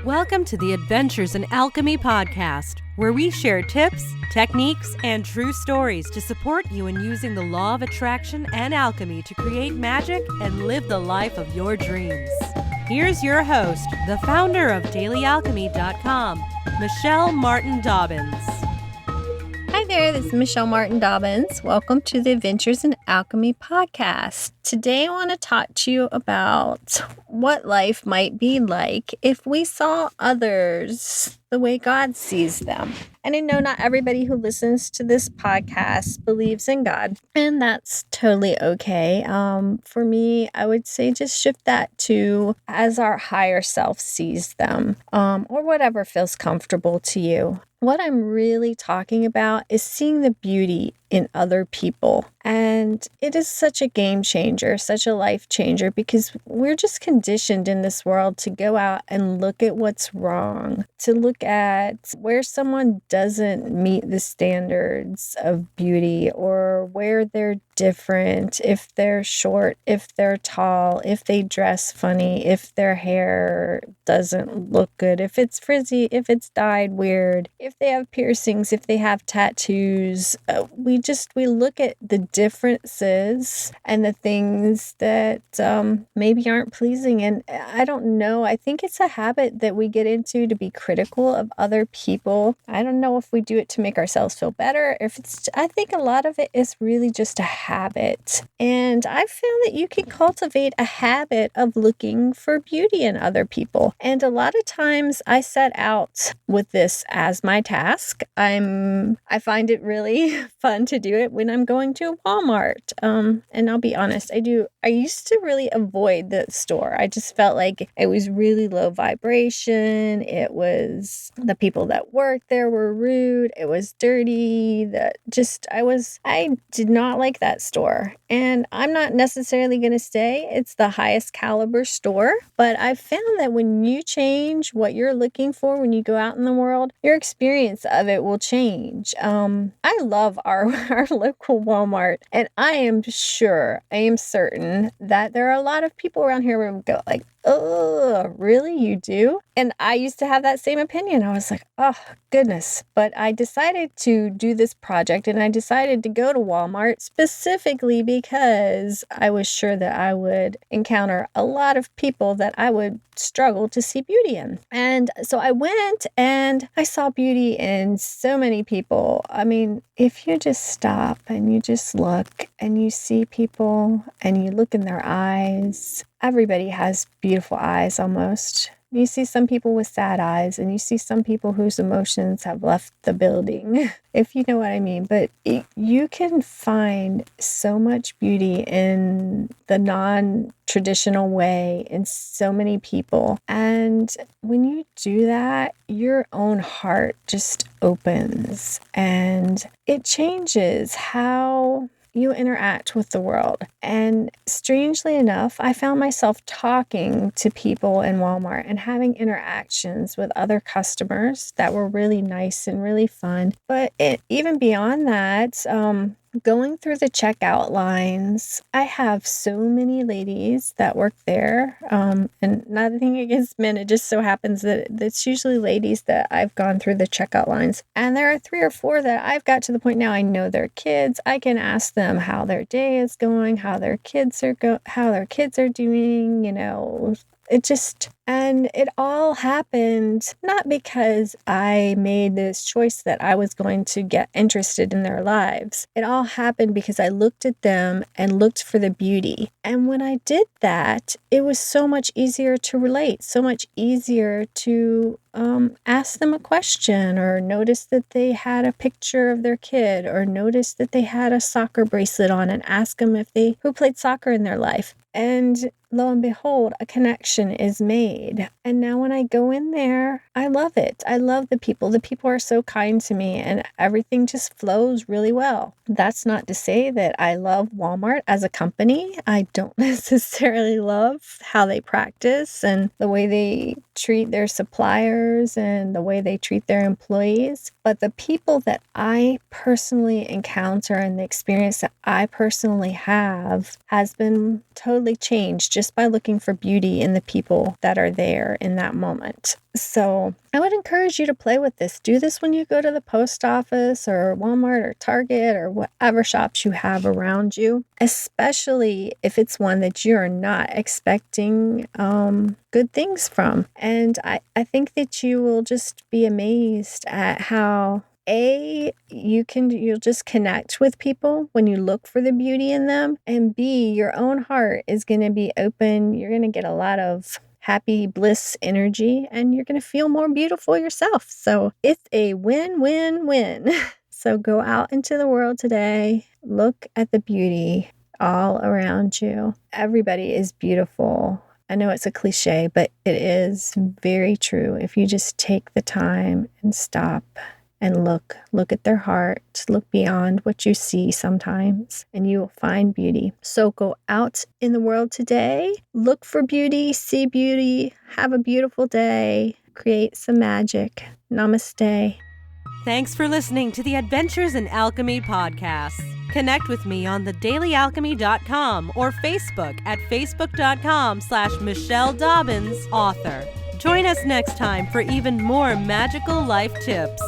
Welcome to the Adventures in Alchemy podcast, where we share tips, techniques, and true stories to support you in using the law of attraction and alchemy to create magic and live the life of your dreams. Here's your host, the founder of dailyalchemy.com, Michelle Martin Dobbins. Hi there, this is Michelle Martin Dobbins. Welcome to the Adventures in Alchemy podcast. Today I want to talk to you about what life might be like if we saw others the way God sees them. And I know not everybody who listens to this podcast believes in God, and that's totally okay. For me, I would say just shift that to as our higher self sees them, or whatever feels comfortable to you. What I'm really talking about is seeing the beauty in other people. And it is such a game changer, such a life changer, because we're just conditioned in this world to go out and look at what's wrong, to look at where someone doesn't meet the standards of beauty, or where they're different, if they're short, if they're tall, if they dress funny, if their hair doesn't look good, if it's frizzy, if it's dyed weird, if they have piercings, if they have tattoos. We look at the differences and the things that maybe aren't pleasing. And I don't know. I think it's a habit that we get into to be critical of other people. I don't know if we do it to make ourselves feel better. I think a lot of it is really just a habit. And I've found that you can cultivate a habit of looking for beauty in other people. And a lot of times I set out with this as my task. I find it really fun to do it when I'm going to a Walmart. And I'll be honest, I used to really avoid the store. I just felt like it was really low vibration. It was the people that worked there were rude. It was dirty. I did not like that store. And I'm not necessarily going to say it's the highest caliber store, but I've found that when you change what you're looking for when you go out in the world, your experience of it will change. I love our local Walmart, and I am certain that there are a lot of people around here where we go like, oh, really? You do? And I used to have that same opinion. I was like, oh, goodness. But I decided to do this project, and I decided to go to Walmart specifically because I was sure that I would encounter a lot of people that I would struggle to see beauty in. And so I went and I saw beauty in so many people. I mean, if you just stop and you just look and you see people and you look in their eyes, everybody has beautiful eyes almost. You see some people with sad eyes, and you see some people whose emotions have left the building, if you know what I mean. But you can find so much beauty in the non-traditional way in so many people. And when you do that, your own heart just opens, and it changes how you interact with the world. And strangely enough, I found myself talking to people in Walmart and having interactions with other customers that were really nice and really fun. But even beyond that, going through the checkout lines, I have so many ladies that work there. And nothing against men, it just so happens that it's usually ladies that I've gone through the checkout lines. And there are 3 or 4 that I've got to the point now I know their kids. I can ask them how their day is going, how their kids are doing, and it all happened not because I made this choice that I was going to get interested in their lives. It all happened because I looked at them and looked for the beauty. And when I did that, it was so much easier to relate, so much easier to ask them a question, or notice that they had a picture of their kid, or notice that they had a soccer bracelet on, and ask them who played soccer in their life. And lo and behold, a connection is made. And now when I go in there, I love it. I love the people. The people are so kind to me, and everything just flows really well. That's not to say that I love Walmart as a company. I don't necessarily love how they practice and the way they treat their suppliers and the way they treat their employees. But the people that I personally encounter and the experience that I personally have has been totally changed just by looking for beauty in the people that are there in that moment. So I would encourage you to play with this. Do this when you go to the post office or Walmart or Target or whatever shops you have around you, especially if it's one that you're not expecting good things from. And I think that you will just be amazed at how you'll just connect with people when you look for the beauty in them, and B, your own heart is going to be open. You're going to get a lot of happy bliss energy, and you're going to feel more beautiful yourself. So it's a win-win-win. So go out into the world today, look at the beauty all around you. Everybody is beautiful. I know it's a cliche, but it is very true. If you just take the time and stop and look at their heart, look beyond what you see sometimes, and you will find beauty. So go out in the world today, look for beauty, see beauty, have a beautiful day, create some magic. Namaste. Thanks for listening to the Adventures in Alchemy podcast. Connect with me on thedailyalchemy.com or Facebook at facebook.com/Michelle Dobbins, author. Join us next time for even more magical life tips.